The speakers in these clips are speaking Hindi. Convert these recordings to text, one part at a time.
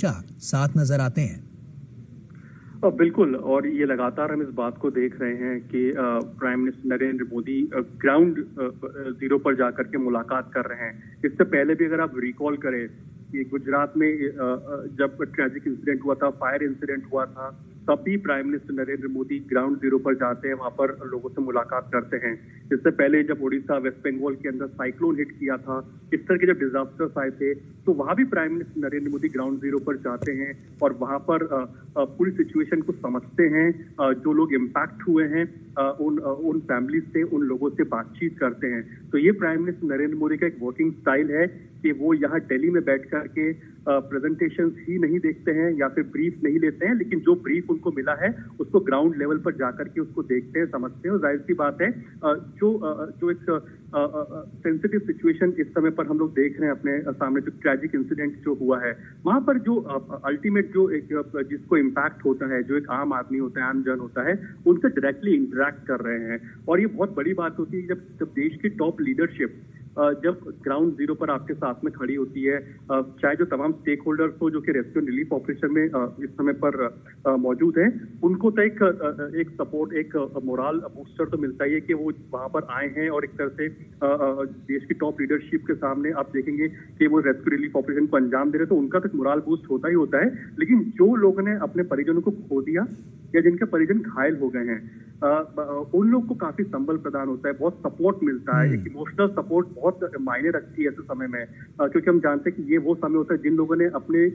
साथ नजर आते हैं। बिल्कुल, और ये लगातार हम इस बात को देख रहे हैं कि prime minister Narendra Modi ground zero पर जाकर के मुलाकात कर रहे हैं। इससे पहले भी अगर आप रिकॉल करें कि गुजरात में जब ट्रैजिक इंसिडेंट हुआ था, फायर इंसिडेंट हुआ था, तब भी prime minister Narendra Modi ground zero पर जाते हैं, वहां पर लोगों से मुलाकात करते हैं। इससे पहले जब उड़ीसा, वेस्ट बंगाल के अंदर साइक्लोन हिट किया था, इस तरह के जब डिजास्टर्स आए थे, तो वहां भी prime minister Narendra Modi ground zero पर जाते हैं और वहां पर पूरी सिचुएशन को समझते हैं। जो लोग इम्पैक्ट हुए हैं उन फैमिली से, उन लोगों से बातचीत करते हैं। तो ये प्राइम मिनिस्टर नरेंद्र मोदी का एक वर्किंग स्टाइल है कि वो यहाँ दिल्ली में बैठ करके प्रेजेंटेशंस ही नहीं देखते हैं या फिर ब्रीफ नहीं लेते हैं, लेकिन जो ब्रीफ उनको मिला है उसको ग्राउंड लेवल पर जाकर के उसको देखते हैं, समझते हैं। और जाहिर सी बात है जो एक सेंसिटिव सिचुएशन इस समय पर हम लोग देख रहे हैं अपने सामने, जो ट्रैजिक इंसिडेंट जो हुआ है, वहां पर जो अल्टीमेट जो एक जिसको इम्पैक्ट होता है, जो एक आम आदमी होता है, आम जन होता है, उनसे डायरेक्टली इंटरेक्ट कर रहे हैं। और ये बहुत बड़ी बात होती है जब देश की टॉप लीडरशिप जब ग्राउंड जीरो पर आपके साथ में खड़ी होती है, चाहे जो तमाम स्टेक होल्डर्स हो जो कि रेस्क्यू एंड रिलीफ ऑपरेशन में इस समय पर मौजूद हैं, उनको तो एक सपोर्ट, एक मोरल बूस्टर तो मिलता ही है कि वो वहां पर आए हैं और एक तरह से देश की टॉप लीडरशिप के सामने आप देखेंगे कि वो रेस्क्यू रिलीफ ऑपरेशन को अंजाम दे रहे, तो उनका तो मोरल बूस्ट होता ही होता है। लेकिन जो लोगों ने अपने परिजनों को खो दिया या जिनके परिजन घायल हो गए हैं, उन लोग को काफी संबल प्रदान होता है, बहुत सपोर्ट मिलता है, एक इमोशनल सपोर्ट बहुत मायने रखती है ऐसे समय में, क्योंकि हम जानते हैं कि ये वो समय होता है जिन लोगों ने अपने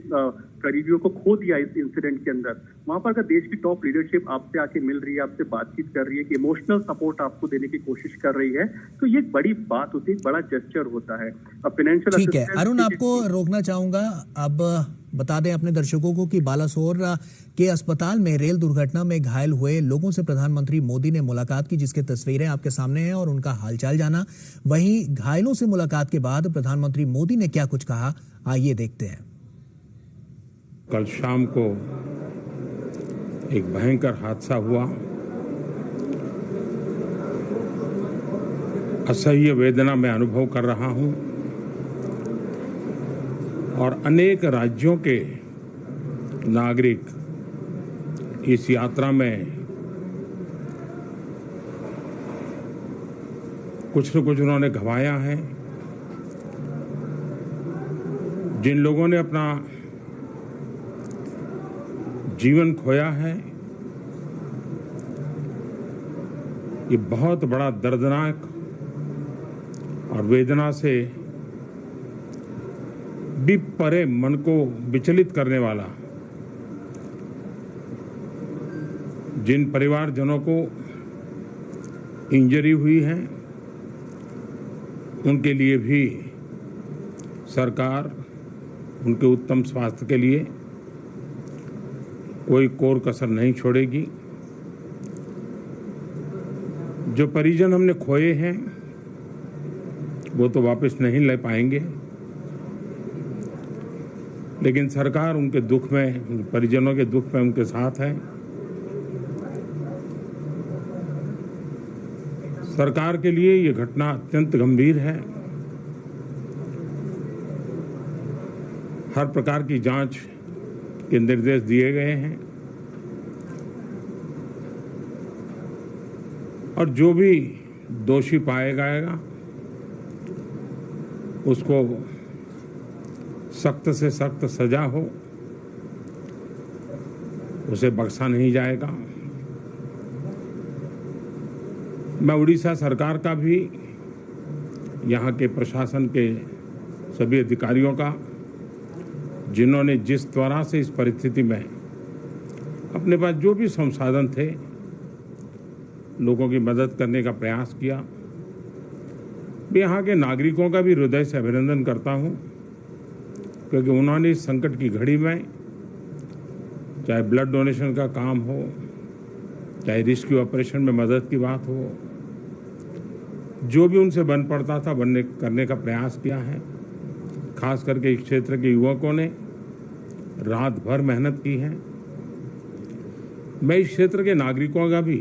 करीबियों को खो दिया इस इंसिडेंट के अंदर। वहां पर अगर देश की टॉप लीडरशिप आपसे आके मिल रही है, आपसे बातचीत कर रही है, कि इमोशनल सपोर्ट आपको देने की कोशिश कर रही है, तो ये एक बड़ी बात होती है, एक बड़ा जेस्चर होता है। फाइनेंशियल ठीक है अरुण, आपको रोकना चाहूंगा। अब बता दें अपने दर्शकों को कि बालासोर के अस्पताल में रेल दुर्घटना में घायल हुए लोगों से प्रधानमंत्री मोदी ने मुलाकात की, जिसकी तस्वीरें आपके सामने हैं, और उनका हालचाल जाना। वहीं घायलों से मुलाकात के बाद प्रधानमंत्री मोदी ने क्या कुछ कहा, आइए देखते हैं। कल शाम को एक भयंकर हादसा हुआ। असह्य वेदना मैं अनुभव कर रहा हूं और अनेक राज्यों के नागरिक इस यात्रा में कुछ न कुछ उन्होंने गंवाया है। जिन लोगों ने अपना जीवन खोया है, ये बहुत बड़ा दर्दनाक और वेदना से भी परे, मन को विचलित करने वाला। जिन परिवारजनों को इंजरी हुई है, उनके लिए भी सरकार उनके उत्तम स्वास्थ्य के लिए कोई कोर कसर नहीं छोड़ेगी। जो परिजन हमने खोए हैं वो तो वापस नहीं ले पाएंगे, लेकिन सरकार उनके दुख में, परिजनों के दुख में उनके साथ है। सरकार के लिए ये घटना अत्यंत गंभीर है। हर प्रकार की जांच के निर्देश दिए गए हैं और जो भी दोषी पाया जाएगा उसको सख्त से सख्त सजा हो, उसे बख्शा नहीं जाएगा। मैं उड़ीसा सरकार का भी, यहाँ के प्रशासन के सभी अधिकारियों का, जिन्होंने जिस तरह से इस परिस्थिति में अपने पास जो भी संसाधन थे लोगों की मदद करने का प्रयास किया, मैं यहाँ के नागरिकों का भी हृदय से अभिनंदन करता हूँ, क्योंकि उन्होंने इस संकट की घड़ी में, चाहे ब्लड डोनेशन का काम हो, चाहे रेस्क्यू ऑपरेशन में मदद की बात हो, जो भी उनसे बन पड़ता था करने का प्रयास किया है। खास करके इस क्षेत्र के युवकों ने रात भर मेहनत की है। मैं इस क्षेत्र के नागरिकों का भी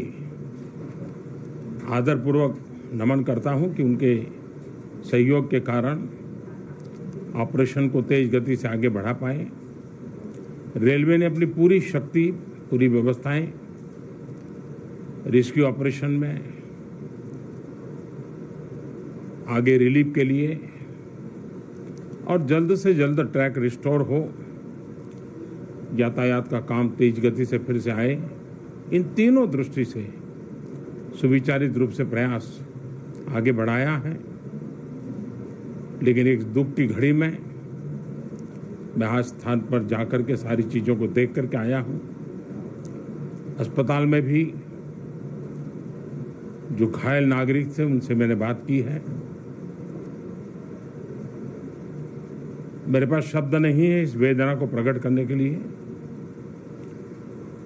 आदरपूर्वक नमन करता हूं कि उनके सहयोग के कारण ऑपरेशन को तेज गति से आगे बढ़ा पाए रेलवे ने अपनी पूरी शक्ति, पूरी व्यवस्थाएं रेस्क्यू ऑपरेशन में, आगे रिलीफ के लिए और जल्द से जल्द ट्रैक रिस्टोर हो, यातायात का काम तेज गति से फिर से आए, इन तीनों दृष्टि से सुविचारित रूप से प्रयास आगे बढ़ाया है। लेकिन एक दुख की घड़ी में मैं आज स्थान पर जाकर के सारी चीजों को देख करके आया हूं। अस्पताल में भी जो घायल नागरिक थे उनसे मैंने बात की है। मेरे पास शब्द नहीं है इस वेदना को प्रकट करने के लिए,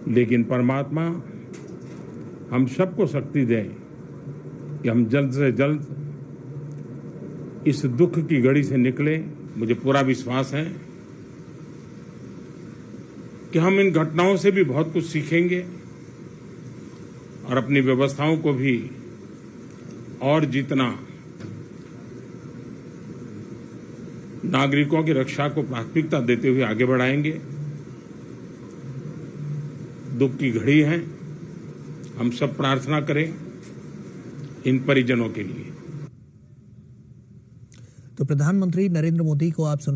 लेकिन परमात्मा हम सबको शक्ति दे कि हम जल्द से जल्द इस दुख की घड़ी से निकले। मुझे पूरा विश्वास है कि हम इन घटनाओं से भी बहुत कुछ सीखेंगे और अपनी व्यवस्थाओं को भी और जितना नागरिकों की रक्षा को प्राथमिकता देते हुए आगे बढ़ाएंगे। दुख की घड़ी है, हम सब प्रार्थना करें इन परिजनों के लिए। तो प्रधानमंत्री नरेंद्र मोदी को आप सुन